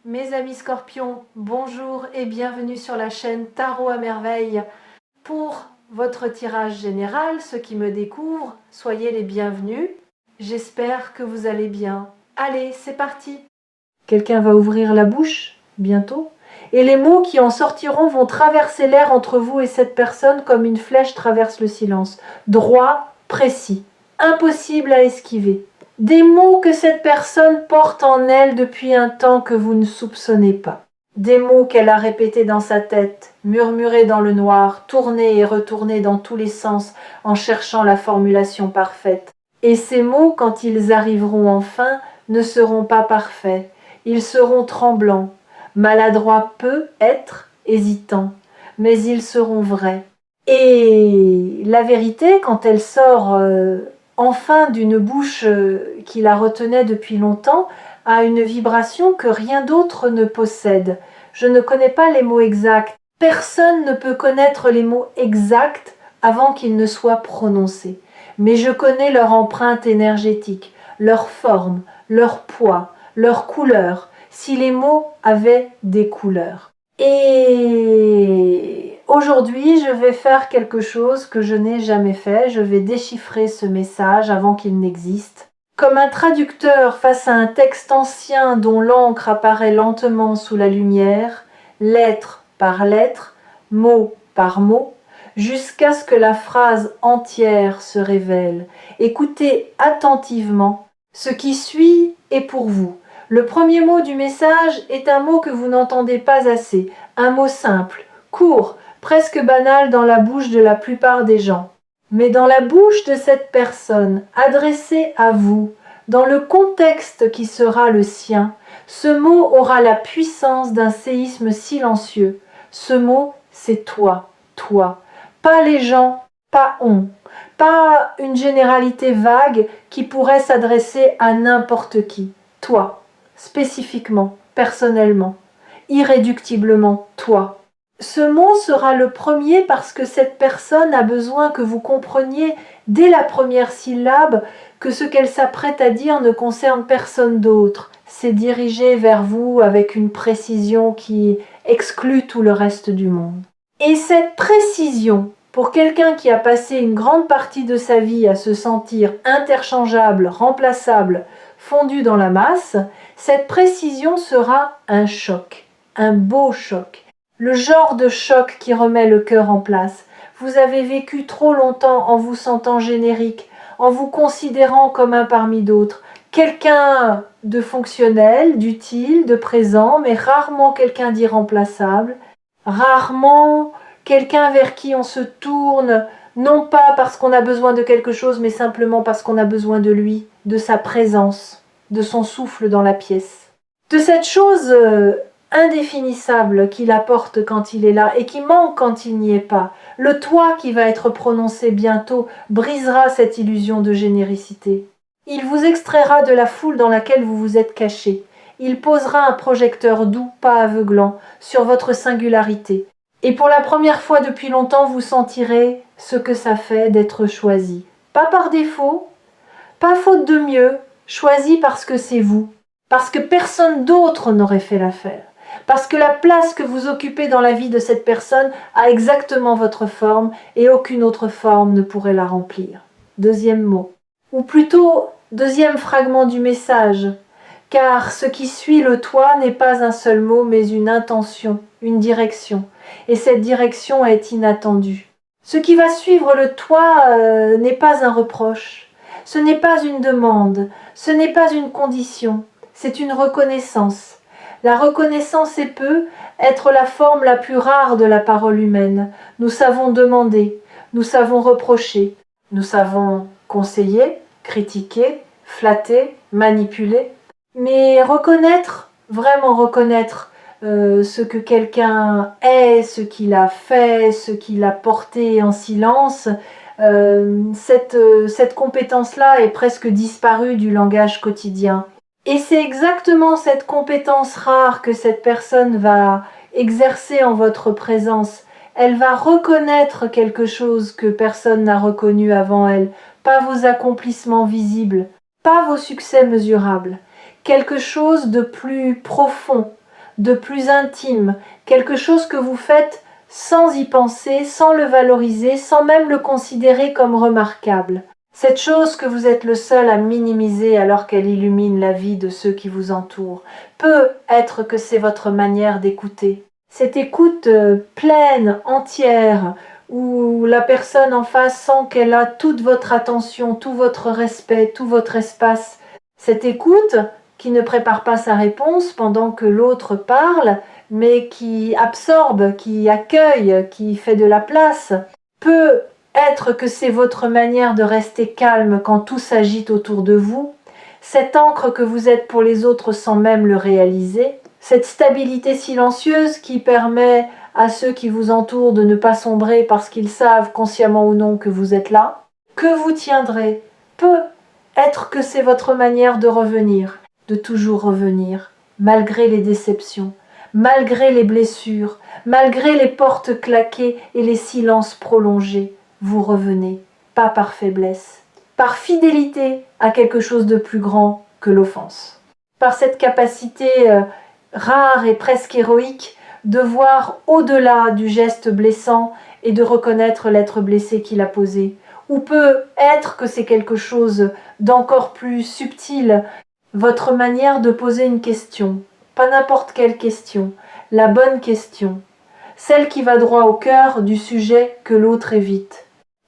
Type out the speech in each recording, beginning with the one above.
Mes amis scorpions, bonjour et bienvenue sur la chaîne Tarot à merveille. Pour votre tirage général, ceux qui me découvrent, soyez les bienvenus. J'espère que vous allez bien. Allez, c'est parti. Quelqu'un va ouvrir la bouche, bientôt, et les mots qui en sortiront vont traverser l'air entre vous et cette personne comme une flèche traverse le silence. Droit, précis, impossible à esquiver. Des mots que cette personne porte en elle depuis un temps que vous ne soupçonnez pas. Des mots qu'elle a répétés dans sa tête, murmurés dans le noir, tournés et retournés dans tous les sens en cherchant la formulation parfaite. Et ces mots, quand ils arriveront enfin, ne seront pas parfaits. Ils seront tremblants, maladroits peut être, hésitants, mais ils seront vrais. Et la vérité, quand elle sort enfin d'une bouche qui la retenait depuis longtemps, a une vibration que rien d'autre ne possède. Je ne connais pas les mots exacts. Personne ne peut connaître les mots exacts avant qu'ils ne soient prononcés. Mais je connais leur empreinte énergétique, leur forme, leur poids, leur couleur, si les mots avaient des couleurs. Et aujourd'hui, je vais faire quelque chose que je n'ai jamais fait. Je vais déchiffrer ce message avant qu'il n'existe. Comme un traducteur face à un texte ancien dont l'encre apparaît lentement sous la lumière, lettre par lettre, mot par mot, jusqu'à ce que la phrase entière se révèle. Écoutez attentivement. Ce qui suit est pour vous. Le premier mot du message est un mot que vous n'entendez pas assez, un mot simple, court, presque banal dans la bouche de la plupart des gens. Mais dans la bouche de cette personne, adressée à vous, dans le contexte qui sera le sien, ce mot aura la puissance d'un séisme silencieux. Ce mot, c'est toi, toi. Pas les gens, pas on. Pas une généralité vague qui pourrait s'adresser à n'importe qui. Toi, spécifiquement, personnellement, irréductiblement, toi. Ce mot sera le premier parce que cette personne a besoin que vous compreniez dès la première syllabe que ce qu'elle s'apprête à dire ne concerne personne d'autre. C'est dirigé vers vous avec une précision qui exclut tout le reste du monde. Et cette précision, pour quelqu'un qui a passé une grande partie de sa vie à se sentir interchangeable, remplaçable, fondu dans la masse, cette précision sera un choc, un beau choc. Le genre de choc qui remet le cœur en place. Vous avez vécu trop longtemps en vous sentant générique, en vous considérant comme un parmi d'autres. Quelqu'un de fonctionnel, d'utile, de présent, mais rarement quelqu'un d'irremplaçable. Rarement quelqu'un vers qui on se tourne, non pas parce qu'on a besoin de quelque chose, mais simplement parce qu'on a besoin de lui, de sa présence, de son souffle dans la pièce. De cette chose indéfinissable qu'il apporte quand il est là et qui manque quand il n'y est pas. Le toi qui va être prononcé bientôt brisera cette illusion de généricité. Il vous extraira de la foule dans laquelle vous vous êtes caché. Il posera un projecteur doux, pas aveuglant, sur votre singularité. Et pour la première fois depuis longtemps, vous sentirez ce que ça fait d'être choisi. Pas par défaut, pas faute de mieux, choisi parce que c'est vous. Parce que personne d'autre n'aurait fait l'affaire. Parce que la place que vous occupez dans la vie de cette personne a exactement votre forme et aucune autre forme ne pourrait la remplir. Deuxième mot. Ou plutôt, deuxième fragment du message. Car ce qui suit le toi n'est pas un seul mot, mais une intention, une direction. Et cette direction est inattendue. Ce qui va suivre le toi n'est pas un reproche. Ce n'est pas une demande. Ce n'est pas une condition. C'est une reconnaissance. La reconnaissance peut être la forme la plus rare de la parole humaine. Nous savons demander, nous savons reprocher, nous savons conseiller, critiquer, flatter, manipuler. Mais reconnaître, vraiment reconnaître ce que quelqu'un est, ce qu'il a fait, ce qu'il a porté en silence, cette compétence-là est presque disparue du langage quotidien. Et c'est exactement cette compétence rare que cette personne va exercer en votre présence. Elle va reconnaître quelque chose que personne n'a reconnu avant elle, pas vos accomplissements visibles, pas vos succès mesurables, quelque chose de plus profond, de plus intime, quelque chose que vous faites sans y penser, sans le valoriser, sans même le considérer comme remarquable. Cette chose que vous êtes le seul à minimiser alors qu'elle illumine la vie de ceux qui vous entourent. Peut être que c'est votre manière d'écouter. Cette écoute pleine, entière, où la personne en face sent qu'elle a toute votre attention, tout votre respect, tout votre espace. Cette écoute qui ne prépare pas sa réponse pendant que l'autre parle, mais qui absorbe, qui accueille, qui fait de la place, peut être que c'est votre manière de rester calme quand tout s'agite autour de vous, cette encre que vous êtes pour les autres sans même le réaliser, cette stabilité silencieuse qui permet à ceux qui vous entourent de ne pas sombrer parce qu'ils savent, consciemment ou non, que vous êtes là, que vous tiendrez, peut être que c'est votre manière de revenir, de toujours revenir, malgré les déceptions, malgré les blessures, malgré les portes claquées et les silences prolongés. Vous revenez, pas par faiblesse, par fidélité à quelque chose de plus grand que l'offense. Par cette capacité rare et presque héroïque de voir au-delà du geste blessant et de reconnaître l'être blessé qui l'a posé. Ou peut être que c'est quelque chose d'encore plus subtil, votre manière de poser une question, pas n'importe quelle question, la bonne question, celle qui va droit au cœur du sujet que l'autre évite.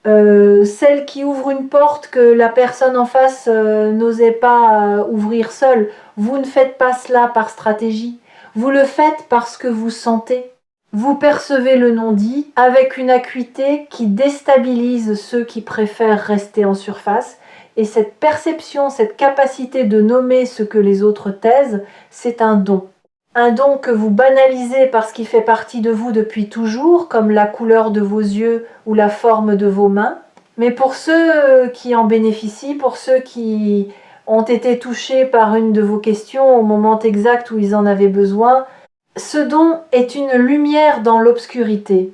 Celle qui ouvre une porte que la personne en face n'osait pas ouvrir seule. Vous ne faites pas cela par stratégie, vous le faites parce que vous sentez. Vous percevez le non-dit avec une acuité qui déstabilise ceux qui préfèrent rester en surface, et cette perception, cette capacité de nommer ce que les autres taisent, c'est un don. Un don que vous banalisez parce qu'il fait partie de vous depuis toujours, comme la couleur de vos yeux ou la forme de vos mains. Mais pour ceux qui en bénéficient, pour ceux qui ont été touchés par une de vos questions au moment exact où ils en avaient besoin, ce don est une lumière dans l'obscurité.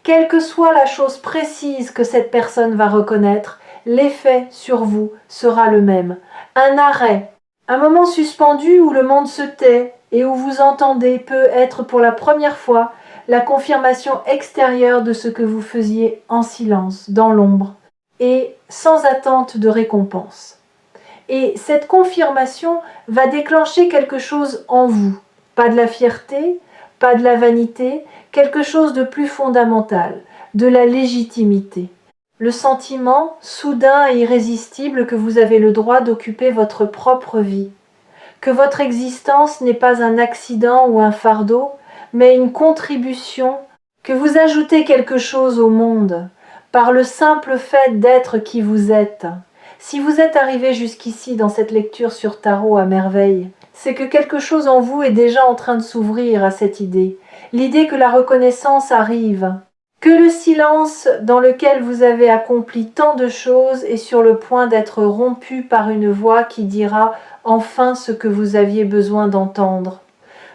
Quelle que soit la chose précise que cette personne va reconnaître, l'effet sur vous sera le même. Un arrêt, un moment suspendu où le monde se tait et où vous entendez peut être pour la première fois la confirmation extérieure de ce que vous faisiez en silence, dans l'ombre, et sans attente de récompense. Et cette confirmation va déclencher quelque chose en vous. Pas de la fierté, pas de la vanité, quelque chose de plus fondamental, de la légitimité. Le sentiment soudain et irrésistible que vous avez le droit d'occuper votre propre vie. Que votre existence n'est pas un accident ou un fardeau, mais une contribution, que vous ajoutez quelque chose au monde, par le simple fait d'être qui vous êtes. Si vous êtes arrivé jusqu'ici dans cette lecture sur Tarot à merveille, c'est que quelque chose en vous est déjà en train de s'ouvrir à cette idée, l'idée que la reconnaissance arrive, que le silence dans lequel vous avez accompli tant de choses est sur le point d'être rompu par une voix qui dira enfin ce que vous aviez besoin d'entendre.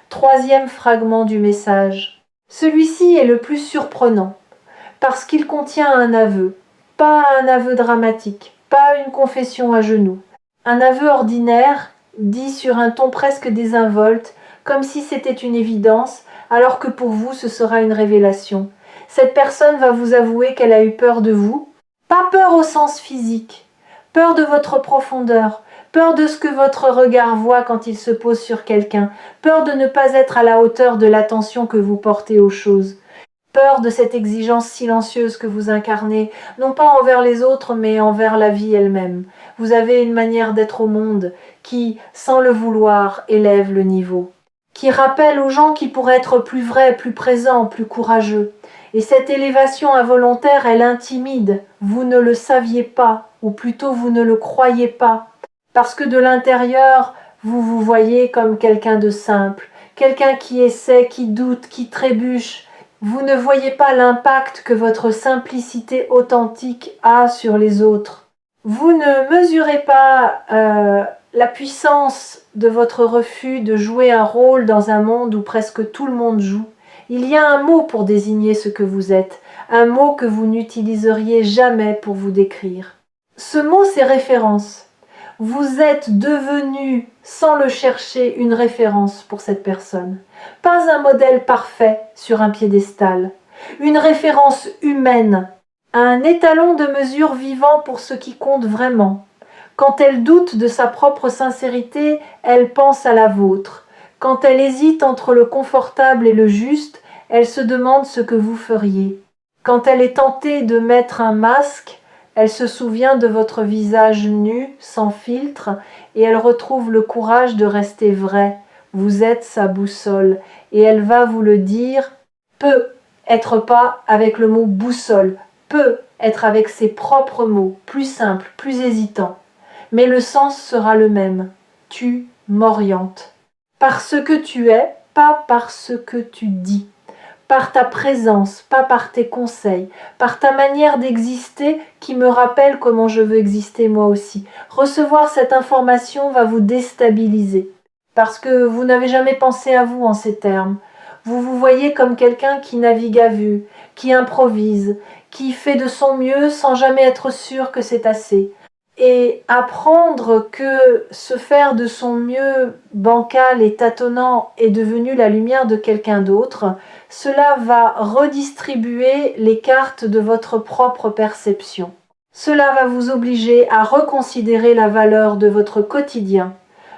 Troisième fragment du message. Celui-ci est le plus surprenant, parce qu'il contient un aveu, pas un aveu dramatique, pas une confession à genoux, un aveu ordinaire, dit sur un ton presque désinvolte, comme si c'était une évidence, alors que pour vous ce sera une révélation. Cette personne va vous avouer qu'elle a eu peur de vous, pas peur au sens physique, peur de votre profondeur, peur de ce que votre regard voit quand il se pose sur quelqu'un, peur de ne pas être à la hauteur de l'attention que vous portez aux choses, peur de cette exigence silencieuse que vous incarnez, non pas envers les autres, mais envers la vie elle-même. Vous avez une manière d'être au monde qui, sans le vouloir, élève le niveau, qui rappelle aux gens qui pourraient être plus vrais, plus présents, plus courageux. Et cette élévation involontaire, elle intimide. Vous ne le saviez pas, ou plutôt vous ne le croyez pas, parce que de l'intérieur, vous vous voyez comme quelqu'un de simple, quelqu'un qui essaie, qui doute, qui trébuche. Vous ne voyez pas l'impact que votre simplicité authentique a sur les autres. Vous ne mesurez pas la puissance de votre refus de jouer un rôle dans un monde où presque tout le monde joue. Il y a un mot pour désigner ce que vous êtes, un mot que vous n'utiliseriez jamais pour vous décrire. Ce mot, c'est référence. Vous êtes devenu sans le chercher, une référence pour cette personne. Pas un modèle parfait sur un piédestal. Une référence humaine, un étalon de mesure vivant pour ce qui compte vraiment. Quand elle doute de sa propre sincérité, elle pense à la vôtre. Quand elle hésite entre le confortable et le juste, elle se demande ce que vous feriez. Quand elle est tentée de mettre un masque, elle se souvient de votre visage nu, sans filtre, et elle retrouve le courage de rester vraie. Vous êtes sa boussole, et elle va vous le dire, peut être pas avec le mot boussole, peut être avec ses propres mots, plus simples, plus hésitants. Mais le sens sera le même. Tu m'orientes. Par ce que tu es, pas par ce que tu dis. Par ta présence, pas par tes conseils, par ta manière d'exister qui me rappelle comment je veux exister moi aussi. Recevoir cette information va vous déstabiliser, parce que vous n'avez jamais pensé à vous en ces termes. Vous vous voyez comme quelqu'un qui navigue à vue, qui improvise, qui fait de son mieux sans jamais être sûr que c'est assez. Et apprendre que se faire de son mieux bancal et tâtonnant est devenu la lumière de quelqu'un d'autre, cela va redistribuer les cartes de votre propre perception. Cela va vous obliger à reconsidérer la valeur de votre quotidien,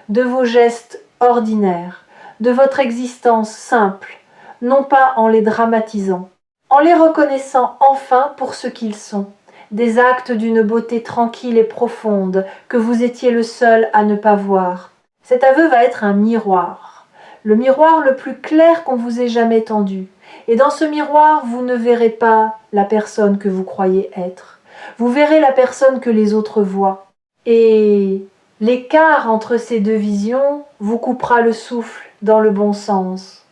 de vos gestes ordinaires, de votre existence simple, non pas en les dramatisant, en les reconnaissant enfin pour ce qu'ils sont. Des actes d'une beauté tranquille et profonde que vous étiez le seul à ne pas voir. Cet aveu va être un miroir, le miroir le plus clair qu'on vous ait jamais tendu. Et dans ce miroir, vous ne verrez pas la personne que vous croyez être. Vous verrez la personne que les autres voient. Et l'écart entre ces deux visions vous coupera le souffle dans le bon sens.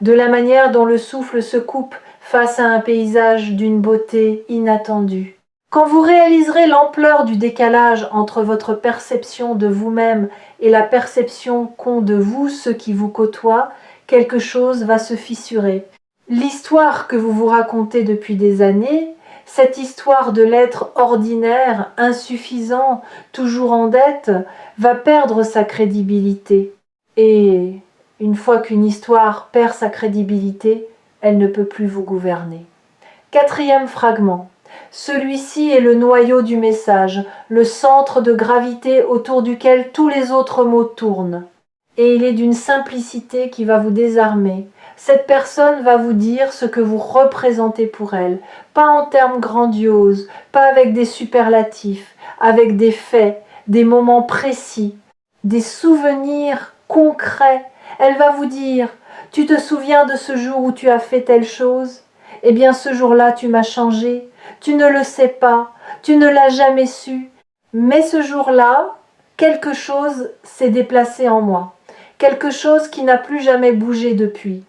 De la manière dont le souffle se coupe face à un paysage d'une beauté inattendue. Quand vous réaliserez l'ampleur du décalage entre votre perception de vous-même et la perception qu'ont de vous ceux qui vous côtoient, quelque chose va se fissurer. L'histoire que vous vous racontez depuis des années, cette histoire de l'être ordinaire, insuffisant, toujours en dette, va perdre sa crédibilité. Et une fois qu'une histoire perd sa crédibilité, elle ne peut plus vous gouverner. 4e fragment. Celui-ci est le noyau du message, le centre de gravité autour duquel tous les autres mots tournent. Et il est d'une simplicité qui va vous désarmer. Cette personne va vous dire ce que vous représentez pour elle, pas en termes grandioses, pas avec des superlatifs, avec des faits, des moments précis, des souvenirs concrets. Elle va vous dire « Tu te souviens de ce jour où tu as fait telle chose ? Eh bien ce jour-là tu m'as changé. Tu ne le sais pas, tu ne l'as jamais su, mais ce jour-là, quelque chose s'est déplacé en moi, quelque chose qui n'a plus jamais bougé depuis.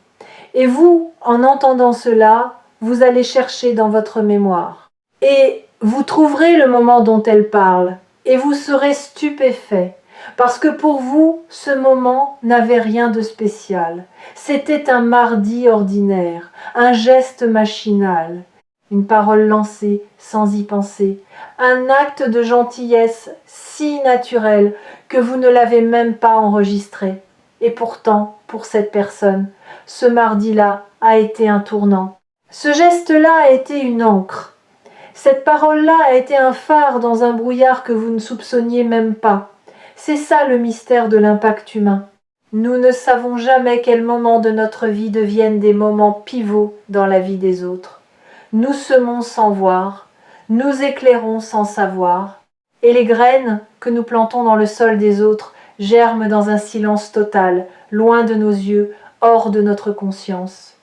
Et vous, en entendant cela, vous allez chercher dans votre mémoire. Et vous trouverez le moment dont elle parle, et vous serez stupéfait, parce que pour vous, ce moment n'avait rien de spécial. C'était un mardi ordinaire, un geste machinal. Une parole lancée sans y penser, un acte de gentillesse si naturel que vous ne l'avez même pas enregistré. Et pourtant, pour cette personne, ce mardi-là a été un tournant. Ce geste-là a été une encre. Cette parole-là a été un phare dans un brouillard que vous ne soupçonniez même pas. C'est ça le mystère de l'impact humain. Nous ne savons jamais quels moments de notre vie deviennent des moments pivots dans la vie des autres. Nous semons sans voir, nous éclairons sans savoir, et les graines que nous plantons dans le sol des autres germent dans un silence total, loin de nos yeux, hors de notre conscience.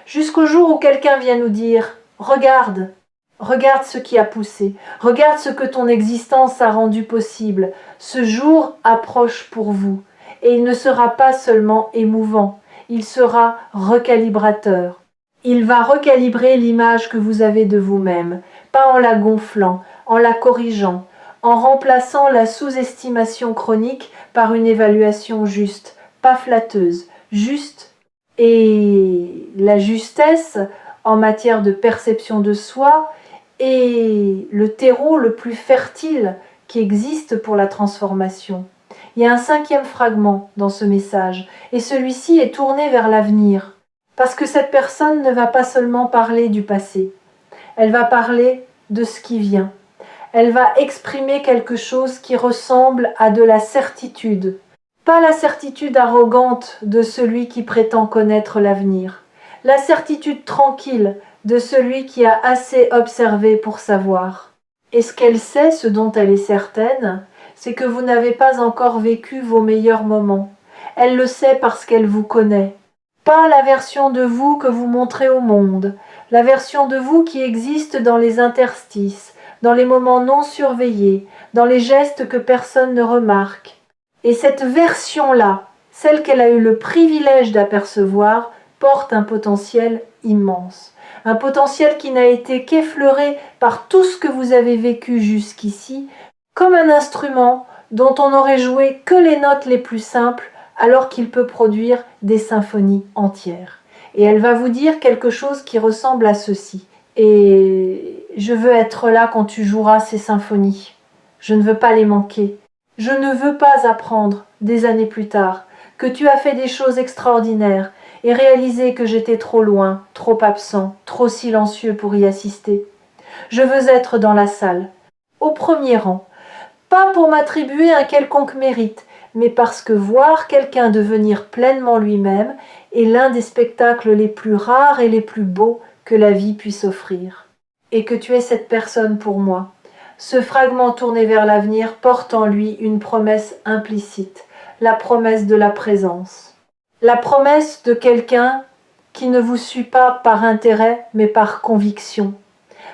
Jusqu'au jour où quelqu'un vient nous dire « Regarde, regarde ce qui a poussé, regarde ce que ton existence a rendu possible, ce jour approche pour vous, et il ne sera pas seulement émouvant, il sera recalibrateur. » Il va recalibrer l'image que vous avez de vous-même, pas en la gonflant, en la corrigeant, en remplaçant la sous-estimation chronique par une évaluation juste, pas flatteuse, juste. Et la justesse, en matière de perception de soi, est le terreau le plus fertile qui existe pour la transformation. Il y a un 5e fragment dans ce message, et celui-ci est tourné vers l'avenir, parce que cette personne ne va pas seulement parler du passé, elle va parler de ce qui vient. Elle va exprimer quelque chose qui ressemble à de la certitude, pas la certitude arrogante de celui qui prétend connaître l'avenir, la certitude tranquille de celui qui a assez observé pour savoir. Et ce qu'elle sait, ce dont elle est certaine, c'est que vous n'avez pas encore vécu vos meilleurs moments. Elle le sait parce qu'elle vous connaît. Pas la version de vous que vous montrez au monde, la version de vous qui existe dans les interstices, dans les moments non surveillés, dans les gestes que personne ne remarque. Et cette version-là, celle qu'elle a eu le privilège d'apercevoir, porte un potentiel immense. Un potentiel qui n'a été qu'effleuré par tout ce que vous avez vécu jusqu'ici, comme un instrument dont on n'aurait joué que les notes les plus simples, alors qu'il peut produire des symphonies entières. Et elle va vous dire quelque chose qui ressemble à ceci. Et je veux être là quand tu joueras ces symphonies. Je ne veux pas les manquer. Je ne veux pas apprendre, des années plus tard, que tu as fait des choses extraordinaires et réaliser que j'étais trop loin, trop absent, trop silencieux pour y assister. Je veux être dans la salle, au premier rang, pas pour m'attribuer un quelconque mérite, mais parce que voir quelqu'un devenir pleinement lui-même est l'un des spectacles les plus rares et les plus beaux que la vie puisse offrir. Et que tu es cette personne pour moi. Ce fragment tourné vers l'avenir porte en lui une promesse implicite, la promesse de la présence. La promesse de quelqu'un qui ne vous suit pas par intérêt, mais par conviction.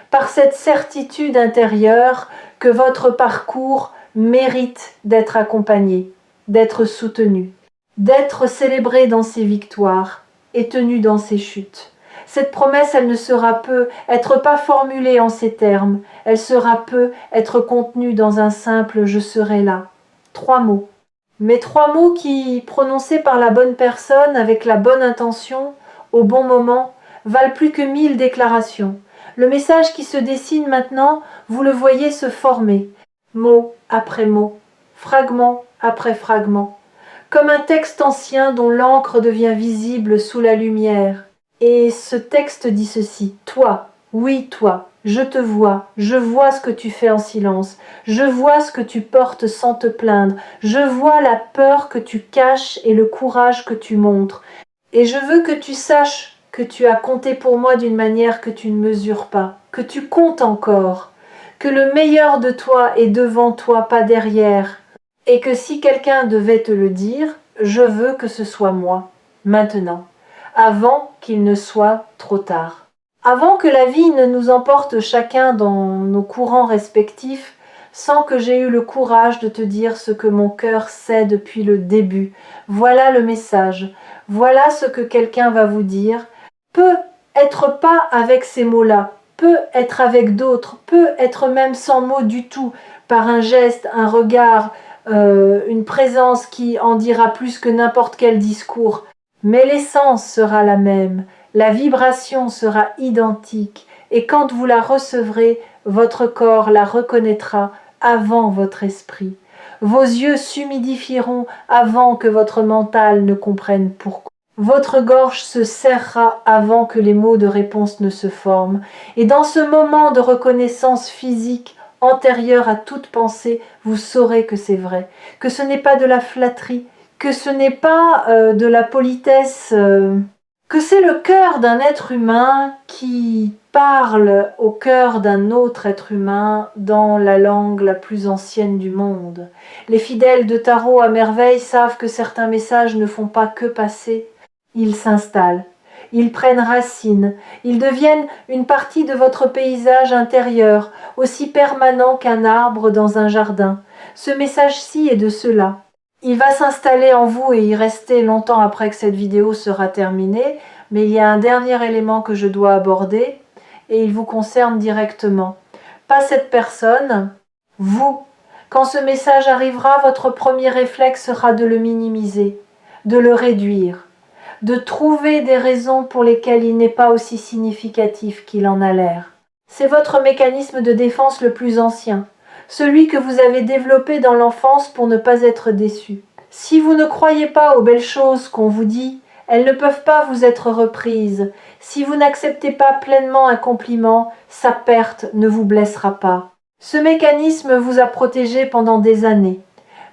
Par cette certitude intérieure que votre parcours mérite d'être accompagné, d'être soutenu, d'être célébré dans ses victoires et tenu dans ses chutes. Cette promesse, elle ne sera peu être pas formulée en ces termes, elle sera peu être contenue dans un simple « je serai là ». 3 mots. Mais 3 mots qui, prononcés par la bonne personne, avec la bonne intention, au bon moment, valent plus que 1000 déclarations. Le message qui se dessine maintenant, vous le voyez se former, mot après mot, fragment après fragment, comme un texte ancien dont l'encre devient visible sous la lumière. Et ce texte dit ceci: toi, oui toi, je te vois, je vois ce que tu fais en silence, je vois ce que tu portes sans te plaindre, je vois la peur que tu caches et le courage que tu montres. Et je veux que tu saches que tu as compté pour moi d'une manière que tu ne mesures pas, que tu comptes encore, que le meilleur de toi est devant toi, pas derrière, et que si quelqu'un devait te le dire, je veux que ce soit moi, maintenant, avant qu'il ne soit trop tard. Avant que la vie ne nous emporte chacun dans nos courants respectifs, sans que j'aie eu le courage de te dire ce que mon cœur sait depuis le début. Voilà le message, voilà ce que quelqu'un va vous dire. Peut être pas avec ces mots-là, peut être avec d'autres, peut être même sans mots du tout, par un geste, un regard, une présence qui en dira plus que n'importe quel discours. Mais l'essence sera la même, la vibration sera identique, et quand vous la recevrez, votre corps la reconnaîtra avant votre esprit. Vos yeux s'humidifieront avant que votre mental ne comprenne pourquoi. Votre gorge se serrera avant que les mots de réponse ne se forment. Et dans ce moment de reconnaissance physique antérieure à toute pensée, vous saurez que c'est vrai, que ce n'est pas de la flatterie, que ce n'est pas de la politesse, que c'est le cœur d'un être humain qui parle au cœur d'un autre être humain dans la langue la plus ancienne du monde. Les fidèles de tarot à merveille savent que certains messages ne font pas que passer. Ils s'installent, ils prennent racine, ils deviennent une partie de votre paysage intérieur, aussi permanent qu'un arbre dans un jardin. Ce message-ci est de cela. Il va s'installer en vous et y rester longtemps après que cette vidéo sera terminée, mais il y a un dernier élément que je dois aborder et il vous concerne directement. Pas cette personne, vous. Quand ce message arrivera, votre premier réflexe sera de le minimiser, de le réduire, de trouver des raisons pour lesquelles il n'est pas aussi significatif qu'il en a l'air. C'est votre mécanisme de défense le plus ancien. celui que vous avez développé dans l'enfance pour ne pas être déçu. Si vous ne croyez pas aux belles choses qu'on vous dit, elles ne peuvent pas vous être reprises. Si vous n'acceptez pas pleinement un compliment, sa perte ne vous blessera pas. Ce mécanisme vous a protégé pendant des années.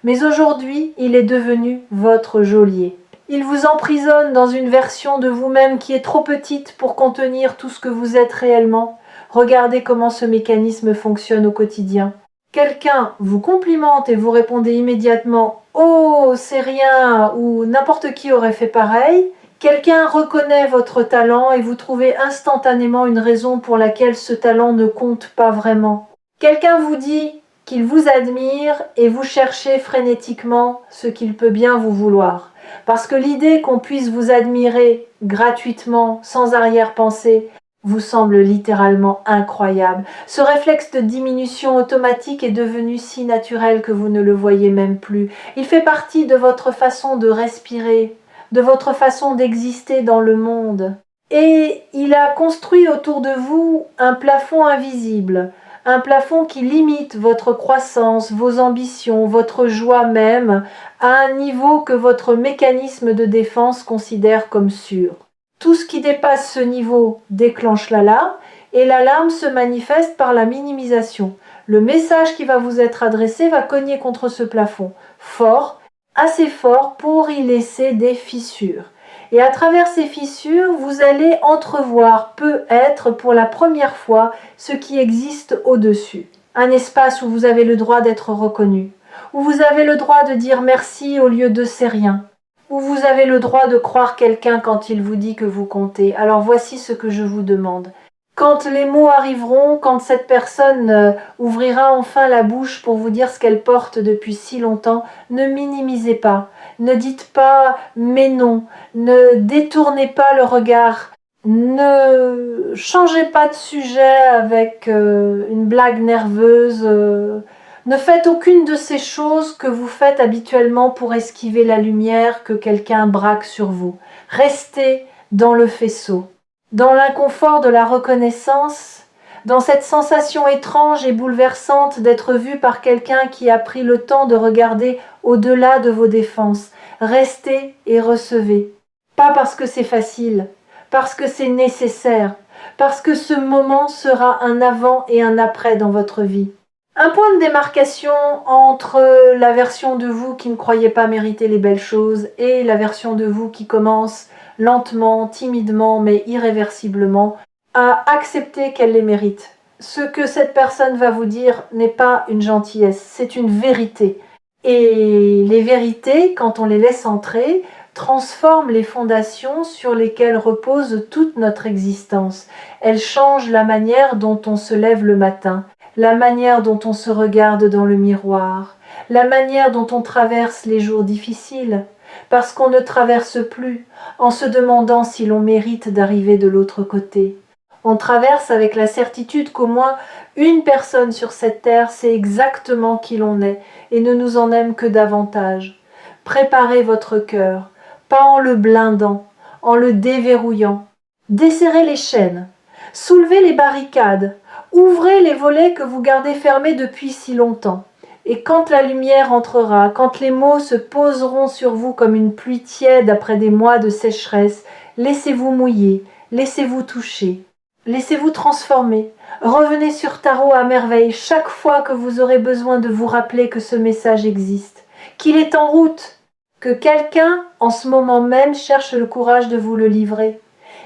Mais aujourd'hui, il est devenu votre geôlier. Il vous emprisonne dans une version de vous-même qui est trop petite pour contenir tout ce que vous êtes réellement. Regardez comment ce mécanisme fonctionne au quotidien. Quelqu'un vous complimente et vous répondez immédiatement « Oh, c'est rien » ou « N'importe qui aurait fait pareil ». Quelqu'un reconnaît votre talent et vous trouvez instantanément une raison pour laquelle ce talent ne compte pas vraiment. Quelqu'un vous dit qu'il vous admire et vous cherchez frénétiquement ce qu'il peut bien vous vouloir. Parce que l'idée qu'on puisse vous admirer gratuitement, sans arrière-pensée, vous semble littéralement incroyable. Ce réflexe de diminution automatique est devenu si naturel que vous ne le voyez même plus. Il fait partie de votre façon de respirer, de votre façon d'exister dans le monde. Et il a construit autour de vous un plafond invisible, un plafond qui limite votre croissance, vos ambitions, votre joie même, à un niveau que votre mécanisme de défense considère comme sûr. Tout ce qui dépasse ce niveau déclenche l'alarme et l'alarme se manifeste par la minimisation. Le message qui va vous être adressé va cogner contre ce plafond, fort, assez fort pour y laisser des fissures. Et à travers ces fissures, vous allez entrevoir peut-être pour la première fois ce qui existe au-dessus. Un espace où vous avez le droit d'être reconnu, où vous avez le droit de dire merci au lieu de c'est rien, où vous avez le droit de croire quelqu'un quand il vous dit que vous comptez. Alors voici ce que je vous demande. Quand les mots arriveront, quand cette personne ouvrira enfin la bouche pour vous dire ce qu'elle porte depuis si longtemps, ne minimisez pas, ne dites pas « mais non », ne détournez pas le regard, ne changez pas de sujet avec une blague nerveuse, ne faites aucune de ces choses que vous faites habituellement pour esquiver la lumière que quelqu'un braque sur vous. Restez dans le faisceau. Dans l'inconfort de la reconnaissance, dans cette sensation étrange et bouleversante d'être vu par quelqu'un qui a pris le temps de regarder au-delà de vos défenses, restez et recevez. Pas parce que c'est facile, parce que c'est nécessaire, parce que ce moment sera un avant et un après dans votre vie. Un point de démarcation entre la version de vous qui ne croyait pas mériter les belles choses et la version de vous qui commence lentement, timidement, mais irréversiblement, à accepter qu'elle les mérite. Ce que cette personne va vous dire n'est pas une gentillesse, c'est une vérité. Et les vérités, quand on les laisse entrer, transforment les fondations sur lesquelles repose toute notre existence. Elles changent la manière dont on se lève le matin, la manière dont on se regarde dans le miroir, la manière dont on traverse les jours difficiles, parce qu'on ne traverse plus en se demandant si l'on mérite d'arriver de l'autre côté. On traverse avec la certitude qu'au moins une personne sur cette terre sait exactement qui l'on est et ne nous en aime que davantage. Préparez votre cœur, pas en le blindant, en le déverrouillant. Desserrez les chaînes, soulevez les barricades, ouvrez les volets que vous gardez fermés depuis si longtemps. Et quand la lumière entrera, quand les mots se poseront sur vous comme une pluie tiède après des mois de sécheresse, laissez-vous mouiller, laissez-vous toucher, laissez-vous transformer. Revenez sur Tarot à merveille chaque fois que vous aurez besoin de vous rappeler que ce message existe, qu'il est en route, que quelqu'un, en ce moment même, cherche le courage de vous le livrer,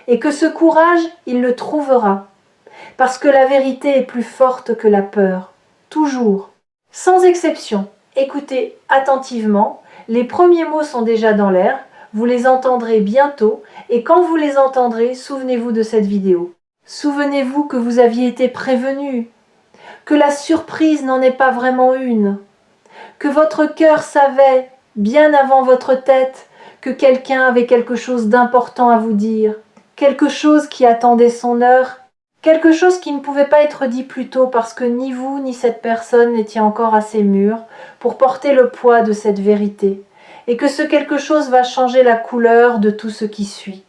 et que ce courage, il le trouvera, parce que la vérité est plus forte que la peur, toujours. Sans exception, écoutez attentivement, les premiers mots sont déjà dans l'air, vous les entendrez bientôt, et quand vous les entendrez, souvenez-vous de cette vidéo. Souvenez-vous que vous aviez été prévenu, que la surprise n'en est pas vraiment une, que votre cœur savait, bien avant votre tête, que quelqu'un avait quelque chose d'important à vous dire, quelque chose qui attendait son heure, quelque chose qui ne pouvait pas être dit plus tôt parce que ni vous ni cette personne n'étiez encore assez mûrs pour porter le poids de cette vérité, et que ce quelque chose va changer la couleur de tout ce qui suit.